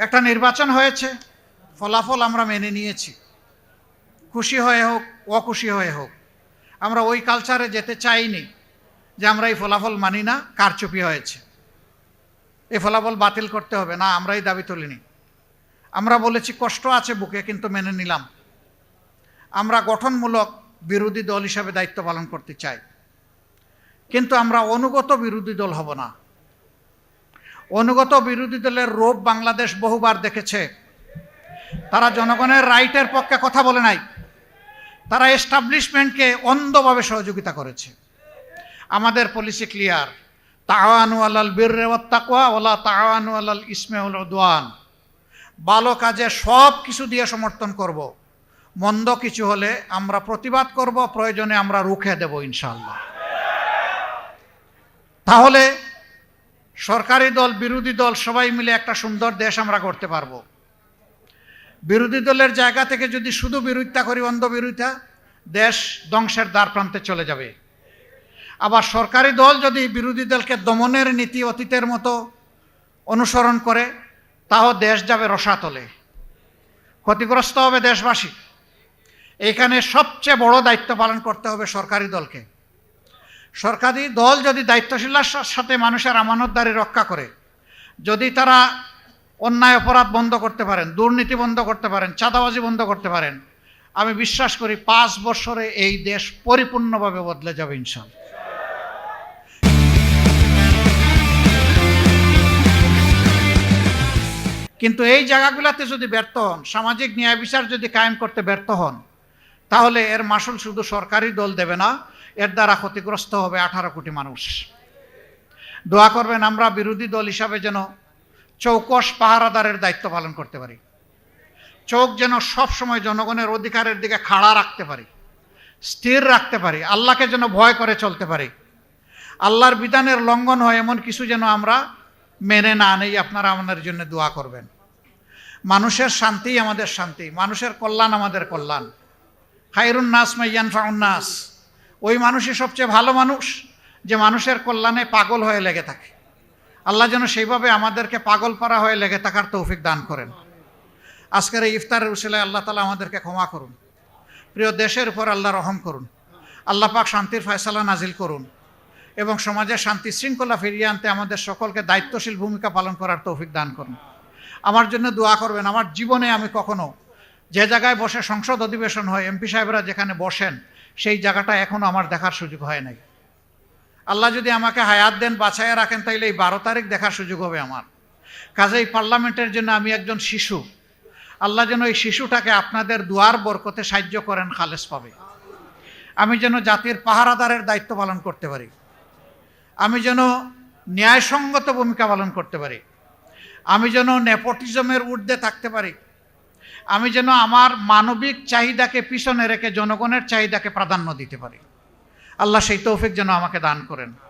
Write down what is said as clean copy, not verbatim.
একটা নির্বাচন হয়েছে, ফলাফল আমরা মেনে নিয়েছি, খুশি হয়ে হোক অখুশি হয়ে হোক। আমরা ওই কালচারে যেতে চাইনি যে আমরা এই ফলাফল মানি না, কারচুপি হয়েছে, এই ফলাফল বাতিল করতে হবে না, আমরা এই দাবি তুলিনি। আমরা বলেছি কষ্ট আছে বুকে, কিন্তু মেনে নিলাম। আমরা গঠনমূলক বিরোধী দল হিসাবে দায়িত্ব পালন করতে চাই, কিন্তু আমরা অনুগত বিরোধী দল হব না। অনুগত বিরোধী দলের রূপ বাংলাদেশ বহুবার দেখেছে। তারা জনগণের রাইটের পক্ষে কথা বলে নাই, তারা এস্টাবলিশমেন্টকে অন্ধভাবে সহযোগিতা করেছে। আমাদের পলিসি ক্লিয়ার, তাআওয়ানু আলাল বিররি ওয়াত তাকওয়া ওয়ালা তাআওয়ানু আলাল ইসমি ওয়াল উদওয়ান। ভালো কাজে সব কিছু দিয়ে সমর্থন করব, মন্দ কিছু হলে আমরা প্রতিবাদ করব, প্রয়োজনে আমরা রুখে দেব ইনশাআল্লাহ। তাহলে সরকারি দল বিরোধী দল সবাই মিলে একটা সুন্দর দেশ আমরা করতে পারবো। বিরোধী দলের জায়গা থেকে যদি শুধু বিরোধিতা করি, অন্ধ বিরোধিতা, দেশ ধ্বংসের দ্বার প্রান্তে চলে যাবে। আবার সরকারি দল যদি বিরোধী দলকে দমনের নীতি অতীতের মতো অনুসরণ করে, তাও দেশ যাবে রসাতলে, ক্ষতিগ্রস্ত হবে দেশবাসী। এইখানে সবচেয়ে বড় দায়িত্ব পালন করতে হবে সরকারি দলকে। সরকারি দল যদি দায়িত্বশীলতার সাথে মানুষের আমানতদারি রক্ষা করে, যদি তারা অন্যায় অপরাধ বন্ধ করতে পারেন, দুর্নীতি বন্ধ করতে পারেন, চাঁদাবাজি বন্ধ করতে পারেন, আমি বিশ্বাস করি 5 বছরে এই দেশ পরিপূর্ণভাবে বদলে যাবে ইনশাআল্লাহ। কিন্তু এই জায়গাগুলোতে যদি ব্যর্থ হন, সামাজিক ন্যায় বিচার যদি কায়েম করতে ব্যর্থ হন, তাহলে এর মাসুল শুধু সরকারি দল দেবে না, এর দ্বারা ক্ষতিগ্রস্ত হবে 18 কোটি মানুষ। দোয়া করবেন আমরা বিরোধী দল হিসাবে যেন চৌকস পাহারাদারের দায়িত্ব পালন করতে পারি, চোখ যেন সব সময় জনগণের অধিকারের দিকে খাড়া রাখতে পারি, স্থির রাখতে পারি, আল্লাহকে যেন ভয় করে চলতে পারি। আল্লাহর বিধানের লঙ্ঘন হয় এমন কিছু যেন আমরা মেনে না নেই। আপনারা আমাদের জন্য দোয়া করবেন। মানুষের শান্তি আমাদের শান্তি, মানুষের কল্যাণ আমাদের কল্যাণ। খায়রুন নাস মান ইয়ানফাউন নাস, ওই মানুষই সবচেয়ে ভালো মানুষ যে মানুষের কল্যাণে পাগল হয়ে লেগে থাকে। আল্লাহ যেন সেইভাবে আমাদেরকে পাগল পারা হয়ে লেগে থাকার তৌফিক দান করেন। আজকের এই ইফতারের উসিলায় আল্লাহ তাআলা আমাদেরকে ক্ষমা করুন। প্রিয় দেশের উপর আল্লাহ রহম করুন। আল্লাহ পাক শান্তির ফয়সালা নাজিল করুন এবং সমাজের শান্তি শৃঙ্খলা ফিরিয়ে আনতে আমাদের সকলকে দায়িত্বশীল ভূমিকা পালন করার তৌফিক দান করুন। আমার জন্য দোয়া করবেন। আমার জীবনে আমি কখনো যে জায়গায় বসে সংসদ অধিবেশন হয়, এমপি সাহেবরা যেখানে বসেন, সেই জায়গাটা এখনও আমার দেখার সুযোগ হয় নাই। আল্লাহ যদি আমাকে হায়াত দেন, বাঁচাইয়া রাখেন, তাইলে এই 12 তারিখ দেখার সুযোগ হবে আমার। কাজেই পার্লামেন্টের জন্য আমি একজন শিশু। আল্লাহ যেন এই শিশুটাকে আপনাদের দুয়ার বরকতে সাহায্য করেন, খালেস পাবে। আমি যেন জাতির পাহারাদারের দায়িত্ব পালন করতে পারি, আমি যেন ন্যায়সঙ্গত ভূমিকা পালন করতে পারি, আমি যেন নেপোটিজমের ঊর্ধ্বে থাকতে পারি, আমি যেন আমার মানবিক চাহিদাকে পিছনে রেখে জনগণের চাহিদাকে প্রাধান্য দিতে পারি। আল্লাহ সেই তৌফিক যেন আমাকে দান করেন।